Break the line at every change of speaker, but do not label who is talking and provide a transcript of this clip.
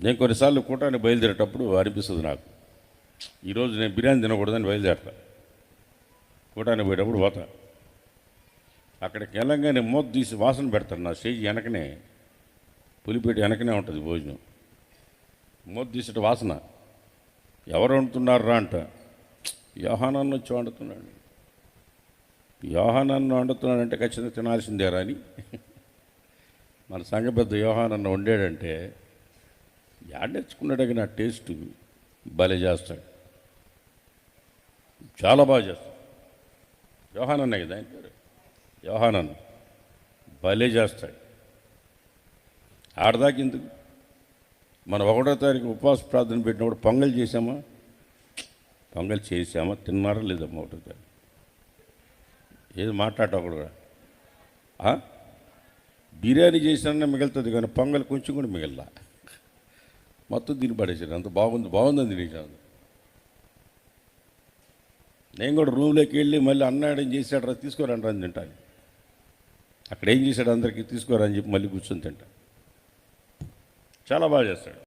నేను కొన్నిసార్లు కూటానికి బయలుదేరేటప్పుడు అనిపిస్తుంది నాకు, ఈరోజు నేను బిర్యానీ తినకూడదని బయలుదేరతా. కూటానికి పోయేటప్పుడు పోతా, అక్కడికి వెళ్ళంగానే మూత తీసి వాసన పెడతాను. నా స్టేజ్ వెనకనే, పులిపేట వెనకనే ఉంటుంది భోజనం. మూత తీసేట వాసన, ఎవరు వండుతున్నారా అంట. యోహానన్న వచ్చి వండుతున్నాడు. యోహానన్న వండుతున్నాడంటే ఖచ్చితంగా తినాల్సిందేరా అని మన సంఘ పెద్ద యోహానన్న వండాడంటే నేర్చుకున్నాడు. నా టేస్ట్ భలే చేస్తాడు, చాలా బాగా చేస్తాడు. యోహానన్న కదా ఆయన పేరు, యోహానన్న భలే చేస్తాడు. ఆడదాకా ఎందుకు, మనం 1వ తారీఖు ఉపవాస ప్రార్థన పెట్టినప్పుడు పొంగల్ చేసామా, తిన్నారా లేదమ్మా 1వ తారీఖు? ఏది మాట్లాడకూడదు. బిర్యానీ చేసినా మిగులుతుంది కానీ పొంగల్ కొంచెం కూడా మిగల్లా, మొత్తం తిని పడేసాను. అంత బాగుందని తినేసాను. నేను కూడా రూమ్లోకి వెళ్ళి మళ్ళీ అన్నాడు ఏం చేశాడు, తీసుకోరండి అని తింటాను. అక్కడ ఏం చేశాడు అందరికీ తీసుకోరని చెప్పి మళ్ళీ కూర్చొని తింటాను. చాలా బాగా చేస్తాడు.